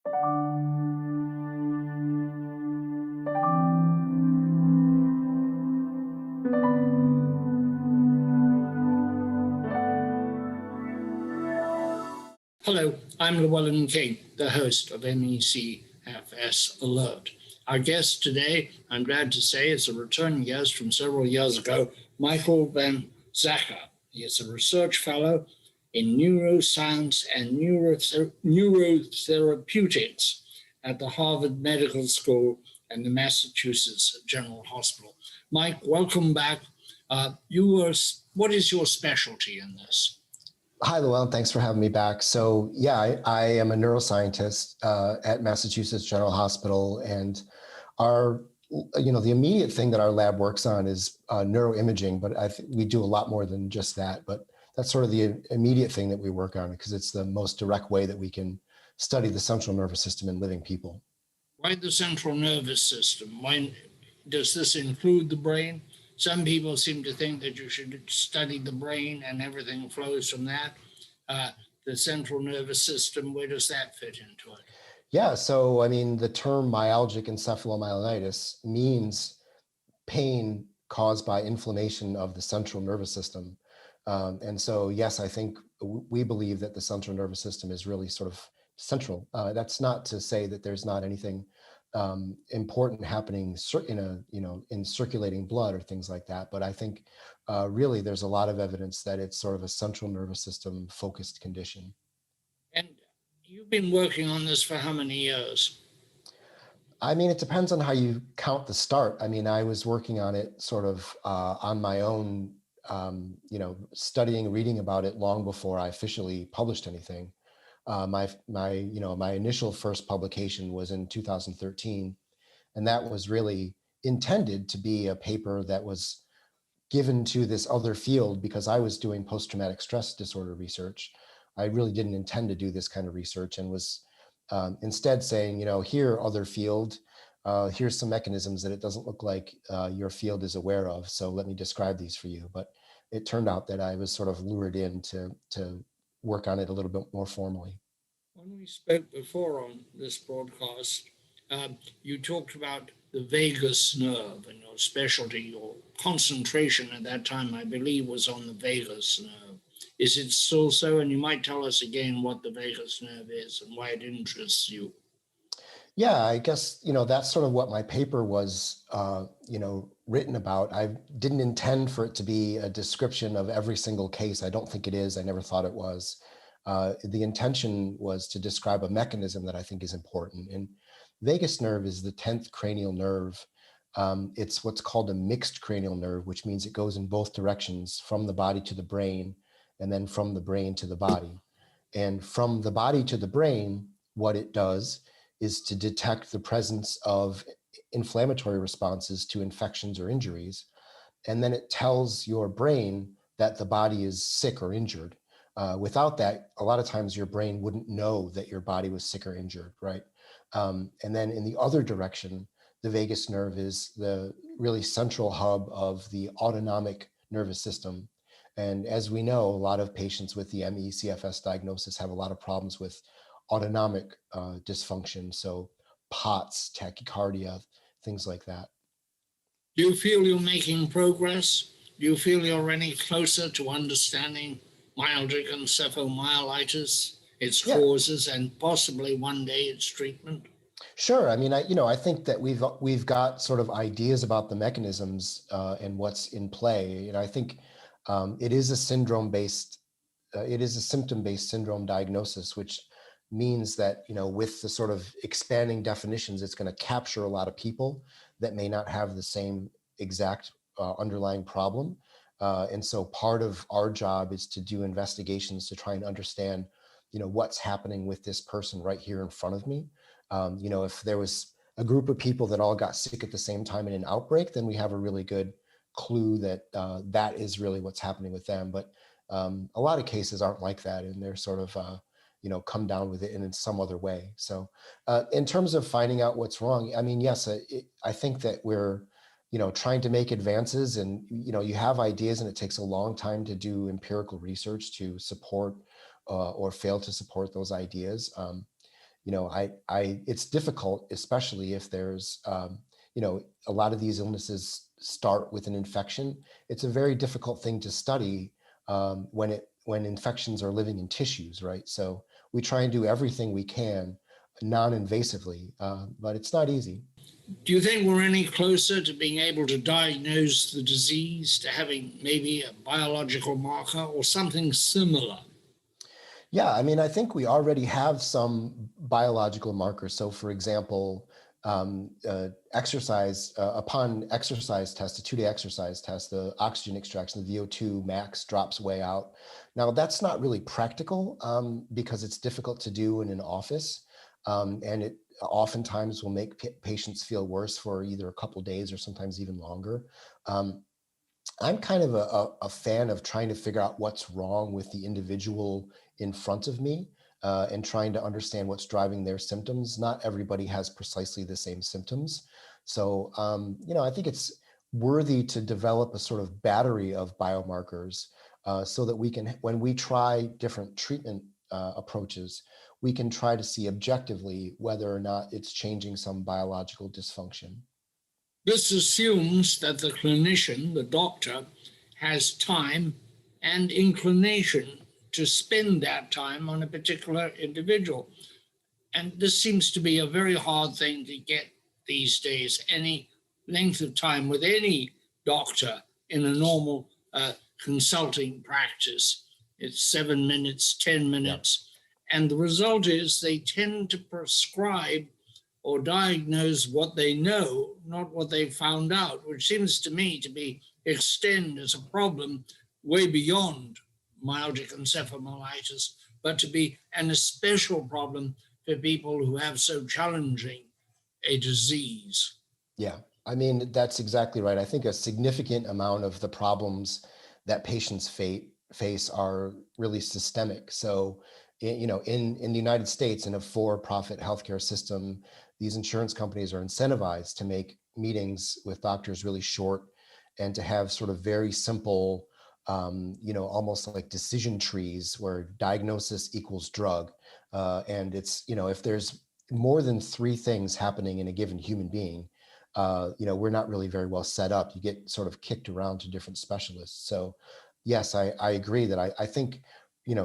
Hello, I'm Llewellyn King, the host of CFS Alert. Our guest today, I'm glad to say, is a returning guest from several years ago, Michael VanElzakker. He is a research fellow in neuroscience and neurotherapeutics at the Harvard Medical School and the Massachusetts General Hospital. Mike, welcome back. What is your specialty in this? Hi, Llewellyn. Thanks for having me back. So, I am a neuroscientist at Massachusetts General Hospital, and the immediate thing that our lab works on is neuroimaging. But we do a lot more than just that. But that's sort of the immediate thing that we work on because it's the most direct way that we can study the central nervous system in living people. Why the central nervous system? Why does this include the brain? Some people seem to think that you should study the brain and everything flows from that. The central nervous system, where does that fit into it? Yeah, so the term myalgic encephalomyelitis means pain caused by inflammation of the central nervous system. And so, yes, I think we believe that the central nervous system is really sort of central. That's not to say that there's not anything important happening in circulating blood or things like that. But I think really there's a lot of evidence that it's sort of a central nervous system focused condition. And you've been working on this for how many years? It depends on how you count the start. I was working on it sort of on my own, studying, reading about it long before I officially published anything. My initial first publication was in 2013, and that was really intended to be a paper that was given to this other field because I was doing post-traumatic stress disorder research. I really didn't intend to do this kind of research and was instead saying, here, other field, here's some mechanisms that it doesn't look like your field is aware of. So let me describe these for you. But it turned out that I was sort of lured in to work on it a little bit more formally. When we spoke before on this broadcast, you talked about the vagus nerve and your specialty, your concentration at that time, I believe, was on the vagus nerve. Is it still so? And you might tell us again what the vagus nerve is and why it interests you. Yeah, I guess, that's sort of what my paper was, written about. I didn't intend for it to be a description of every single case. I don't think it is. I never thought it was. The intention was to describe a mechanism that I think is important. And vagus nerve is the 10th cranial nerve. It's what's called a mixed cranial nerve, which means it goes in both directions, from the body to the brain, and then from the brain to the body. And from the body to the brain, what it does is to detect the presence of inflammatory responses to infections or injuries. And then it tells your brain that the body is sick or injured. Without that, a lot of times your brain wouldn't know that your body was sick or injured, right? And then in the other direction, the vagus nerve is the really central hub of the autonomic nervous system. And as we know, a lot of patients with the ME/CFS diagnosis have a lot of problems with autonomic dysfunction. So POTS, tachycardia, things like that. Do you feel you're making progress? Do you feel you're any closer to understanding myalgic encephalomyelitis, its causes, and possibly one day its treatment? Sure. I think that we've got sort of ideas about the mechanisms and what's in play. I think it is a symptom-based syndrome diagnosis, which means that, with the sort of expanding definitions, it's going to capture a lot of people that may not have the same exact underlying problem. And so part of our job is to do investigations to try and understand, what's happening with this person right here in front of me. If there was a group of people that all got sick at the same time in an outbreak, then we have a really good clue that that is really what's happening with them. But a lot of cases aren't like that, and they're sort of, come down with it in some other way. So in terms of finding out what's wrong, yes, I think that we're, trying to make advances, and, you have ideas, and it takes a long time to do empirical research to support or fail to support those ideas. it's difficult, especially if there's, a lot of these illnesses start with an infection. It's a very difficult thing to study when infections are living in tissues, right? So we try and do everything we can non-invasively, but it's not easy. Do you think we're any closer to being able to diagnose the disease, to having maybe a biological marker or something similar? Yeah, I mean, I think we already have some biological markers. So, for example, upon exercise test, a 2-day exercise test, the oxygen extraction, the VO2 max drops way out. Now, that's not really practical because it's difficult to do in an office, and it oftentimes will make patients feel worse for either a couple days or sometimes even longer. Um, I'm kind of a fan of trying to figure out what's wrong with the individual in front of me and trying to understand what's driving their symptoms. Not everybody has precisely the same symptoms. So, I think it's worthy to develop a sort of battery of biomarkers so that we can, when we try different treatment approaches, we can try to see objectively whether or not it's changing some biological dysfunction. This assumes that the clinician, the doctor, has time and inclination to spend that time on a particular individual. And this seems to be a very hard thing to get these days, any length of time with any doctor in a normal consulting practice. It's 7 minutes, 10 minutes. Yeah. And the result is they tend to prescribe or diagnose what they know, not what they found out, which seems to me to be extend as a problem way beyond myalgic encephalomyelitis, but to be an especial problem for people who have so challenging a disease. Yeah, I mean, that's exactly right. I think a significant amount of the problems that patients face are really systemic. So, in the United States, in a for-profit healthcare system, these insurance companies are incentivized to make meetings with doctors really short and to have sort of very simple, almost like decision trees where diagnosis equals drug. And it's, if there's more than 3 things happening in a given human being, we're not really very well set up. You get sort of kicked around to different specialists. So yes, I agree that I think,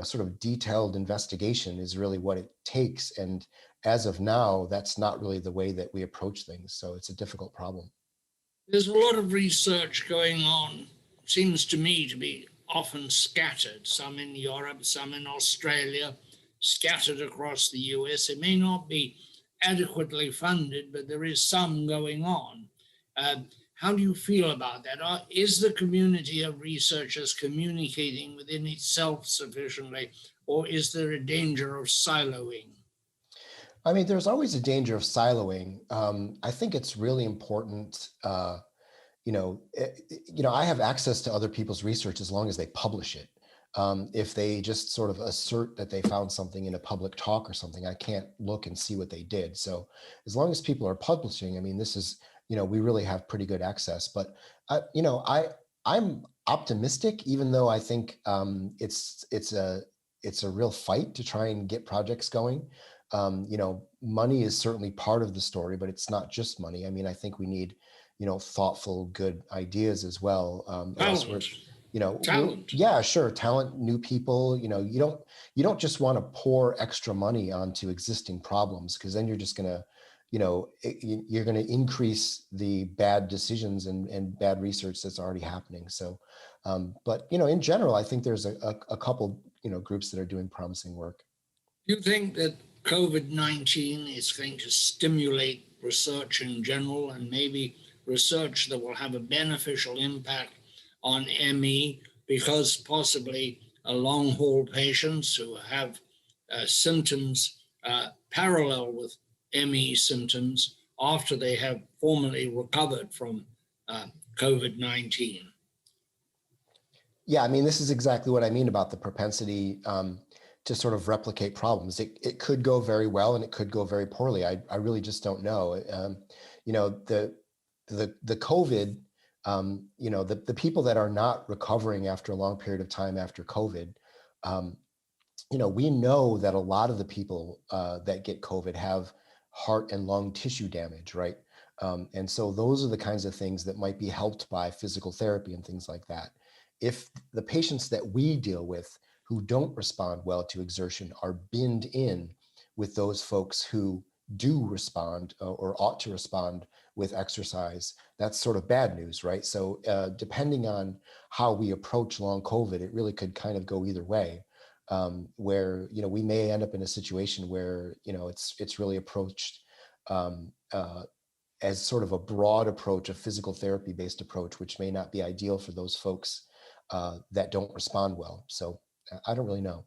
sort of detailed investigation is really what it takes. And as of now, that's not really the way that we approach things. So it's a difficult problem. There's a lot of research going on, seems to me to be often scattered, some in Europe, some in Australia, scattered across the US. It may not be adequately funded, but there is some going on. How do you feel about that? Is the community of researchers communicating within itself sufficiently, or is there a danger of siloing? I mean, there's always a danger of siloing. I think it's really important. I have access to other people's research as long as they publish it. If they just sort of assert that they found something in a public talk or something, I can't look and see what they did. So as long as people are publishing, I mean, this is, we really have pretty good access. But I'm optimistic, even though I think it's a real fight to try and get projects going. Money is certainly part of the story, but it's not just money. I mean, I think we need, thoughtful, good ideas as well. Talent. Yeah, sure. Talent, new people, you don't just want to pour extra money onto existing problems, because then you're just going to, you're going to increase the bad decisions and bad research that's already happening. So, but, in general, I think there's a couple, groups that are doing promising work. Do you think that COVID-19 is going to stimulate research in general, and maybe research that will have a beneficial impact on ME, because possibly long haul patients who have symptoms parallel with ME symptoms after they have formally recovered from COVID-19? Yeah, I mean, this is exactly what I mean about the propensity to sort of replicate problems. It could go very well and it could go very poorly. I really just don't know. The COVID, the people that are not recovering after a long period of time after COVID, we know that a lot of the people that get COVID have heart and lung tissue damage, right? And so those are the kinds of things that might be helped by physical therapy and things like that. If the patients that we deal with who don't respond well to exertion are binned in with those folks who do respond or ought to respond with exercise, that's sort of bad news, right? So depending on how we approach long COVID, it really could kind of go either way. Where we may end up in a situation where it's really approached um, uh, as sort of a broad approach, a physical therapy based approach, which may not be ideal for those folks that don't respond well. So I don't really know.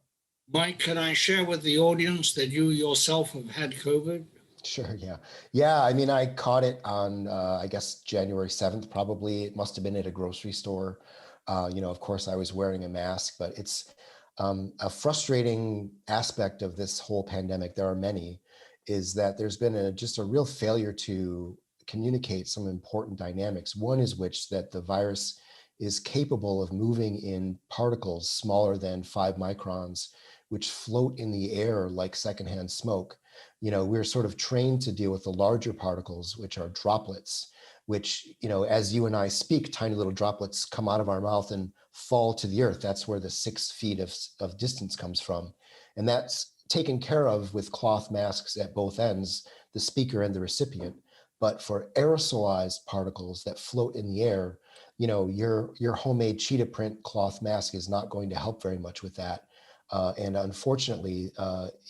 Mike, can I share with the audience that you yourself have had COVID? Sure. Yeah. Yeah. I mean, I caught it on, I guess, January 7th, probably. It must have been at a grocery store. Of course, I was wearing a mask, but it's a frustrating aspect of this whole pandemic. There are many, is that there's been just a real failure to communicate some important dynamics. One is which that the virus is capable of moving in particles smaller than 5 microns, which float in the air like secondhand smoke. We're sort of trained to deal with the larger particles, which are droplets, which, as you and I speak, tiny little droplets come out of our mouth and fall to the earth. That's where the 6 feet of distance comes from. And that's taken care of with cloth masks at both ends, the speaker and the recipient. But for aerosolized particles that float in the air, your homemade cheetah print cloth mask is not going to help very much with that. And unfortunately,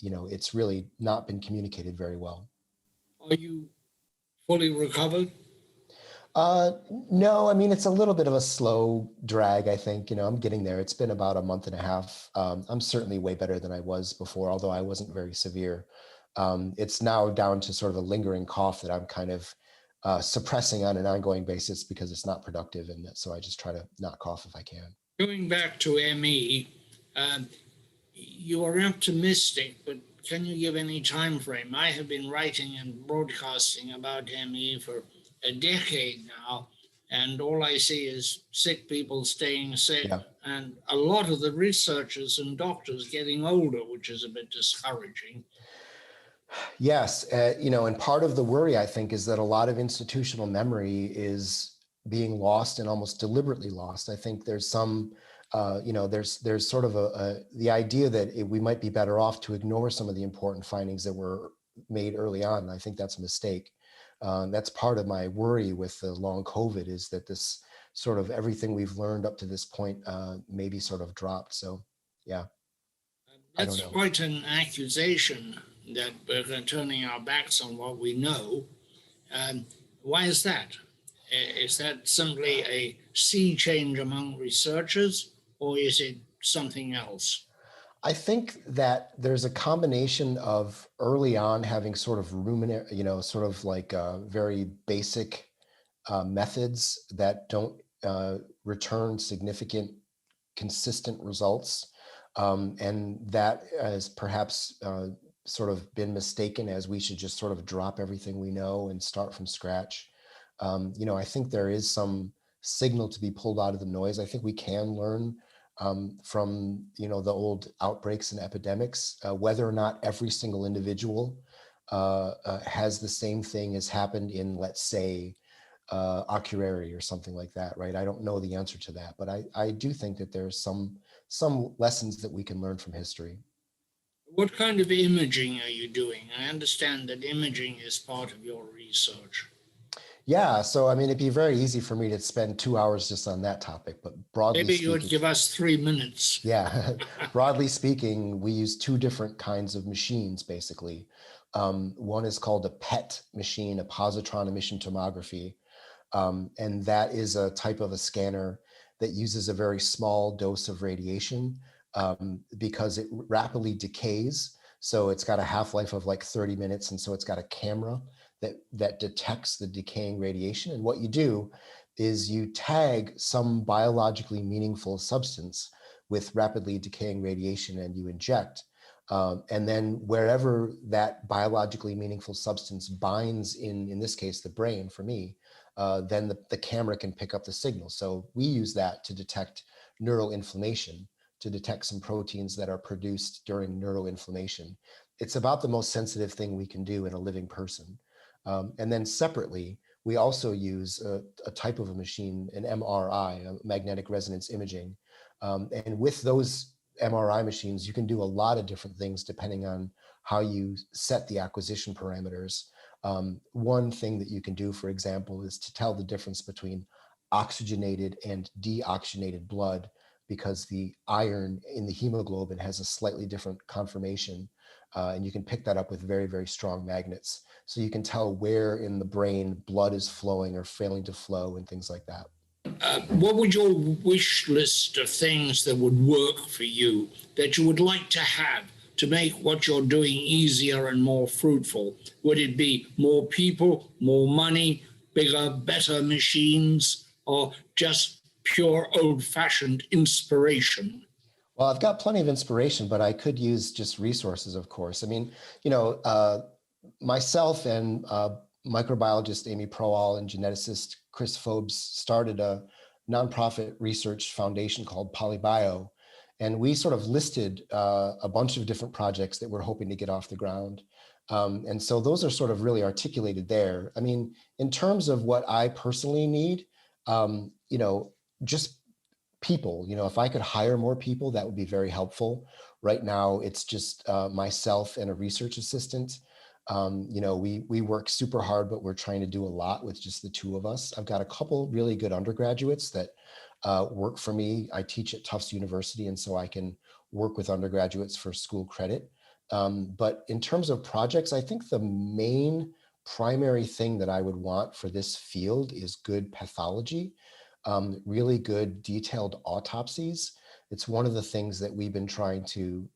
it's really not been communicated very well. Are you fully recovered? Uh, no, I mean, it's a little bit of a slow drag, I think. I'm getting there. It's been about a month and a half. I'm certainly way better than I was before, although I wasn't very severe. It's now down to sort of a lingering cough that I'm kind of suppressing on an ongoing basis because it's not productive. And so I just try to not cough if I can. Going back to ME, you are optimistic, but can you give any time frame? I have been writing and broadcasting about ME for a decade now, and all I see is sick people staying sick, Yeah. and a lot of the researchers and doctors getting older, which is a bit discouraging. Yes, and part of the worry, I think, is that a lot of institutional memory is being lost and almost deliberately lost. I think there's some, there's sort of the idea that we might be better off to ignore some of the important findings that were made early on. And I think that's a mistake. That's part of my worry with the long COVID is that this sort of everything we've learned up to this point maybe sort of dropped. So, yeah, I don't That's know. quite an accusation that we're turning our backs on what we know. Um, why is that? Is that simply a sea change among researchers, or is it something else? I think that there's a combination of early on having sort of sort of like very basic methods that don't return significant, consistent results. And that has perhaps sort of been mistaken as we should just sort of drop everything we know and start from scratch. I think there is some signal to be pulled out of the noise. I think we can learn from the old outbreaks and epidemics, whether or not every single individual has the same thing as happened in, let's say, Akureyri or something like that, right? I don't know the answer to that, but I do think that there's some lessons that we can learn from history. What kind of imaging are you doing? I understand that imaging is part of your research. Yeah, so I mean, it'd be very easy for me to spend 2 hours just on that topic, but broadly Maybe you would speaking, give us 3 minutes. yeah, broadly speaking, we use two different kinds of machines, basically. One is called a PET machine, a positron emission tomography, and that is a type of a scanner that uses a very small dose of radiation because it rapidly decays. So it's got a half-life of like 30 minutes. And so it's got a camera that detects the decaying radiation. And what you do is you tag some biologically meaningful substance with rapidly decaying radiation and you inject. And then wherever that biologically meaningful substance binds in this case, the brain for me, then the camera can pick up the signal. So we use that to detect neural inflammation to detect some proteins that are produced during neuroinflammation. It's about the most sensitive thing we can do in a living person. And then separately, we also use a type of a machine, an MRI, a magnetic resonance imaging. And with those MRI machines, you can do a lot of different things depending on how you set the acquisition parameters. One thing that you can do, for example, is to tell the difference between oxygenated and deoxygenated blood, because the iron in the hemoglobin has a slightly different conformation. And you can pick that up with very, very strong magnets. So you can tell where in the brain blood is flowing or failing to flow and things like that. What would your wish list of things that would work for you, that you would like to have to make what you're doing easier and more fruitful? Would it be more people, more money, bigger, better machines, or just pure old-fashioned inspiration? Well, I've got plenty of inspiration, but I could use just resources, of course. I mean, myself and microbiologist Amy Proal and geneticist Chris Phobes started a nonprofit research foundation called Polybio. And we sort of listed a bunch of different projects that we're hoping to get off the ground. And so those are sort of really articulated there. I mean, in terms of what I personally need, just people, if I could hire more people, that would be very helpful. Right now, it's just myself and a research assistant. We work super hard, but we're trying to do a lot with just the two of us. I've got a couple really good undergraduates that work for me. I teach at Tufts University, and so I can work with undergraduates for school credit. But in terms of projects, I think the main primary thing that I would want for this field is good pathology. Really good detailed autopsies. It's one of the things that we've been trying to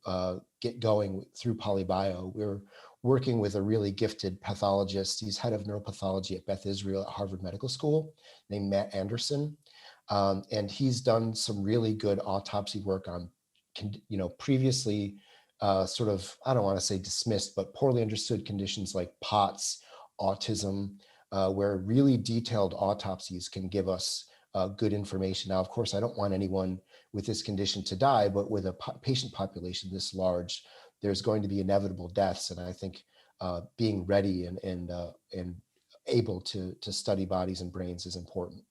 get going through Polybio. We're working with a really gifted pathologist. He's head of neuropathology at Beth Israel at Harvard Medical School, named Matt Anderson. And he's done some really good autopsy work on, previously sort of, I don't want to say dismissed, but poorly understood conditions like POTS, autism, where really detailed autopsies can give us good information. Now, of course, I don't want anyone with this condition to die, but with a patient population this large, there's going to be inevitable deaths. And I think being ready and able to study bodies and brains is important.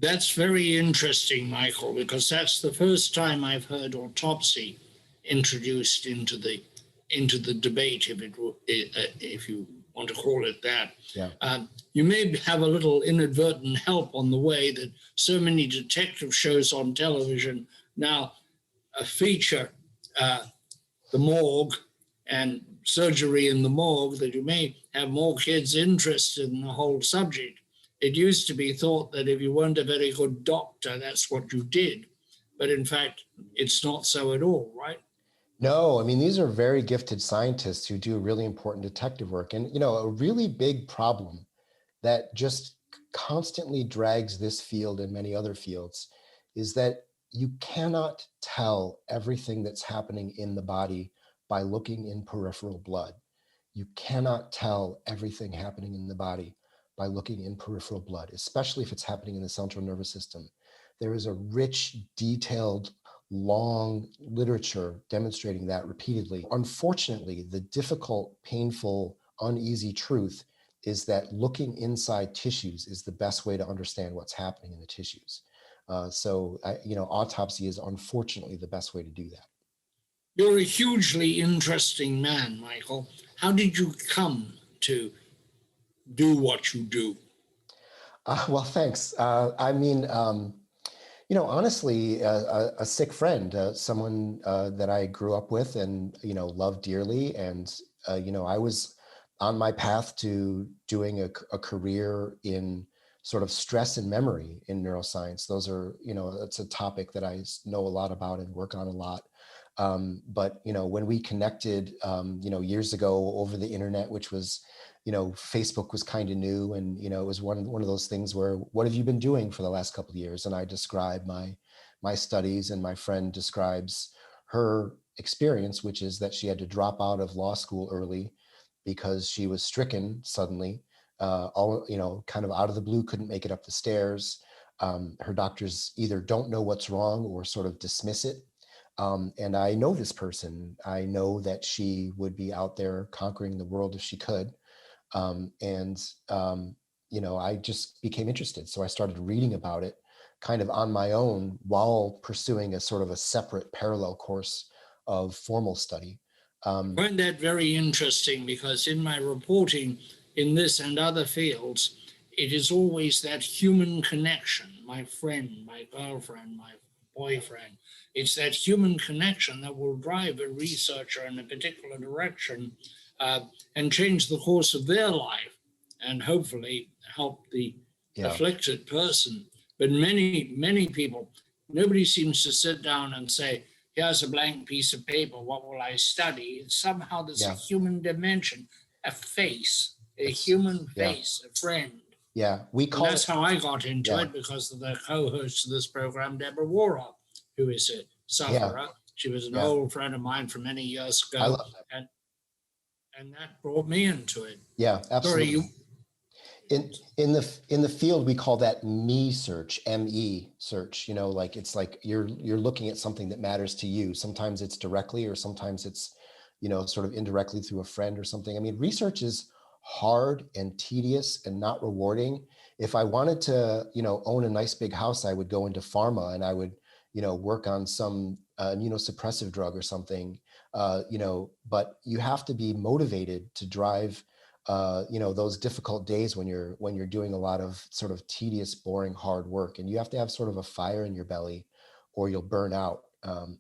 That's very interesting, Michael, because that's the first time I've heard autopsy introduced into the debate, if you want to call it that. Yeah. You may have a little inadvertent help on the way that so many detective shows on television now feature the morgue and surgery in the morgue, that you may have more kids interested in the whole subject. It used to be thought that if you weren't a very good doctor, that's what you did. But in fact, it's not so at all, right? No, I mean, these are very gifted scientists who do really important detective work. And, a really big problem that just constantly drags this field and many other fields is that you cannot tell everything that's happening in the body by looking in peripheral blood. You cannot tell everything happening in the body by looking in peripheral blood, especially if it's happening in the central nervous system. There is a rich, detailed, long literature demonstrating that repeatedly. Unfortunately, the difficult, painful, uneasy truth is that looking inside tissues is the best way to understand what's happening in the tissues. So autopsy is unfortunately the best way to do that. You're a hugely interesting man, Michael. How did you come to do what you do? Well, thanks. Honestly, a sick friend, someone that I grew up with and, loved dearly. And, I was on my path to doing a career in sort of stress and memory in neuroscience. Those are, it's a topic that I know a lot about and work on a lot. But, when we connected, years ago over the internet, which was, Facebook was kind of new, and, it was one of those things where, what have you been doing for the last couple of years? And I describe my studies, and my friend describes her experience, which is that she had to drop out of law school early because she was stricken suddenly, kind of out of the blue, couldn't make it up the stairs. Her doctors either don't know what's wrong or sort of dismiss it. And I know this person. I know that she would be out there conquering the world if she could. And I just became interested. So I started reading about it kind of on my own while pursuing a sort of a separate parallel course of formal study. I find that very interesting because in my reporting in this and other fields, it is always that human connection, my friend, my girlfriend, my boyfriend. It's that human connection that will drive a researcher in a particular direction uh, and change the course of their life and hopefully help the afflicted person. But many people, nobody seems to sit down and say, here's a blank piece of paper, what will I study? Somehow there's a human dimension, a face, a human face, a friend. Yeah, we call that's how I got into it because of the co-host of this program, Deborah Warrock, who is a sufferer. She was an old friend of mine from many years ago. I love that. And that brought me into it. Yeah, absolutely. Sorry, in the field we call that me search, ME search. Like it's like you're looking at something that matters to you. Sometimes it's directly, or sometimes it's sort of indirectly through a friend or something. I mean, research is hard and tedious and not rewarding. If I wanted to own a nice big house, I would go into pharma and I would work on some immunosuppressive drug or something. But you have to be motivated to drive those difficult days when you're doing a lot of sort of tedious, boring, hard work, and you have to have sort of a fire in your belly or you'll burn out.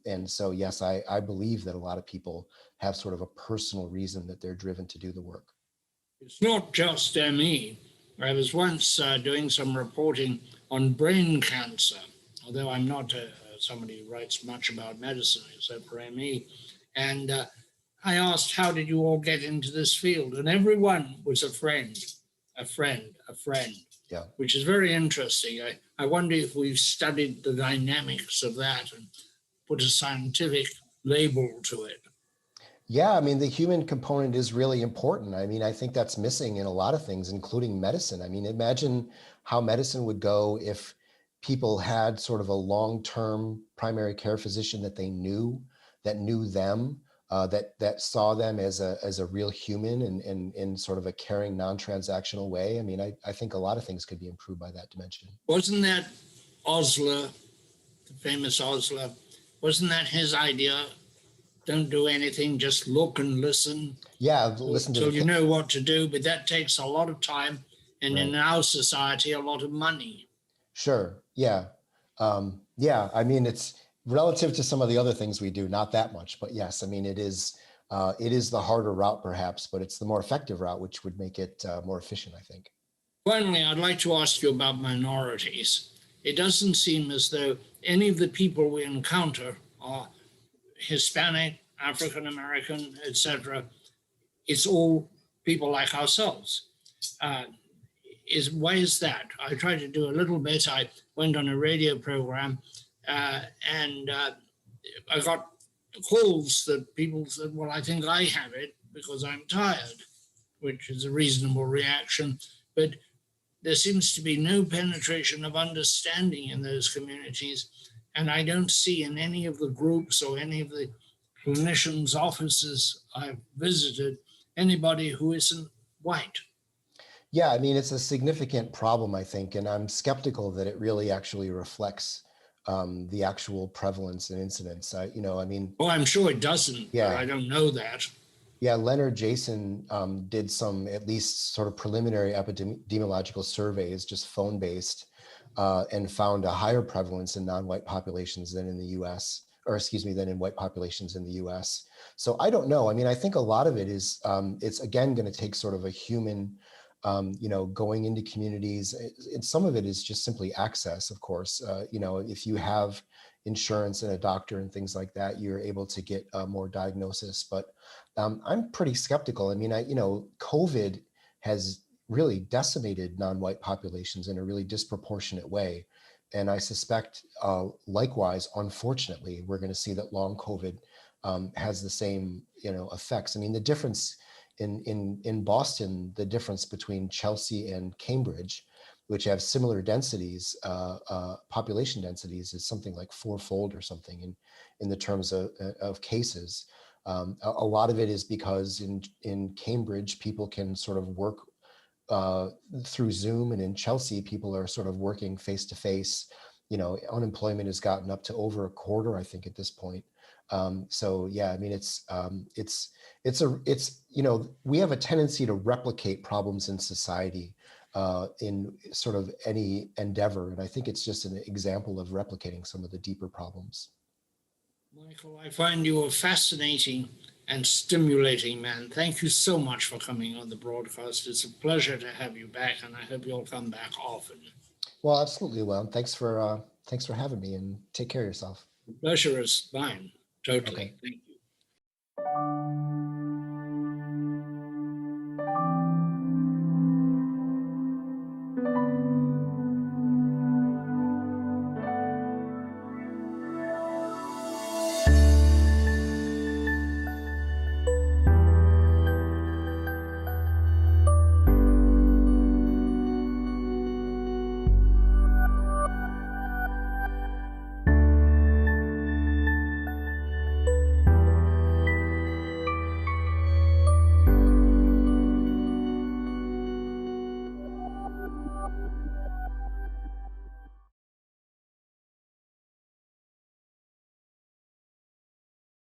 And so, yes, I believe that a lot of people have sort of a personal reason that they're driven to do the work. It's not just ME. I was once doing some reporting on brain cancer, although I'm not somebody who writes much about medicine except for ME. And I asked, how did you all get into this field? And everyone was a friend, yeah. Which is very interesting. I wonder if we've studied the dynamics of that and put a scientific label to it. Yeah, I mean, the human component is really important. I mean, I think that's missing in a lot of things, including medicine. I mean, imagine how medicine would go if people had sort of a long-term primary care physician that they knew, that knew them, that saw them as a real human and in sort of a caring, non-transactional way. I mean, I think a lot of things could be improved by that dimension. Wasn't that Osler, the famous Osler, wasn't that his idea? Don't do anything, just look and listen. Yeah, listen till you know what to do, but that takes a lot of time and in our society, a lot of money. Sure, yeah. I mean, it's relative to some of the other things we do, not that much, but yes, I mean, it is the harder route perhaps, but it's the more effective route, which would make it more efficient, I think. Finally, I'd like to ask you about minorities. It doesn't seem as though any of the people we encounter are Hispanic, African American, etc. It's all people like ourselves. Why is that? I tried to do a little bit. I went on a radio program and I got calls that people said, well, I think I have it because I'm tired, which is a reasonable reaction. But there seems to be no penetration of understanding in those communities. And I don't see in any of the groups or any of the clinicians' offices I've visited anybody who isn't white. Yeah, I mean, it's a significant problem, I think, and I'm skeptical that it really actually reflects the actual prevalence and incidence. Well, I'm sure it doesn't, but I don't know that. Yeah, Leonard Jason did some at least sort of preliminary epidemiological surveys, just phone-based, and found a higher prevalence in non-white populations than in the US, than in white populations in the US. So I don't know. I mean, I think a lot of it is, it's again going to take sort of a human, going into communities. And some of it is just simply access, of course. If you have insurance and a doctor and things like that, you're able to get more diagnosis. But I'm pretty skeptical. I mean, COVID has really decimated non-white populations in a really disproportionate way. And I suspect, likewise, unfortunately, we're going to see that long COVID has the same, effects. I mean, the difference in Boston, the difference between Chelsea and Cambridge which have similar densities, population densities, is something like fourfold or something in the terms of cases. A lot of it is because in Cambridge, people can sort of work through Zoom, and in Chelsea, people are sort of working face to face. Unemployment has gotten up to over a quarter, I think, at this point. So yeah, I mean, we have a tendency to replicate problems in society in sort of any endeavor, and I think it's just an example of replicating some of the deeper problems. Michael, I find you a fascinating and stimulating man. Thank you so much for coming on the broadcast. It's a pleasure to have you back, and I hope you'll come back often. Well, absolutely. Well, thanks for having me, and take care of yourself. The pleasure is mine. Totally. Okay. Thank you.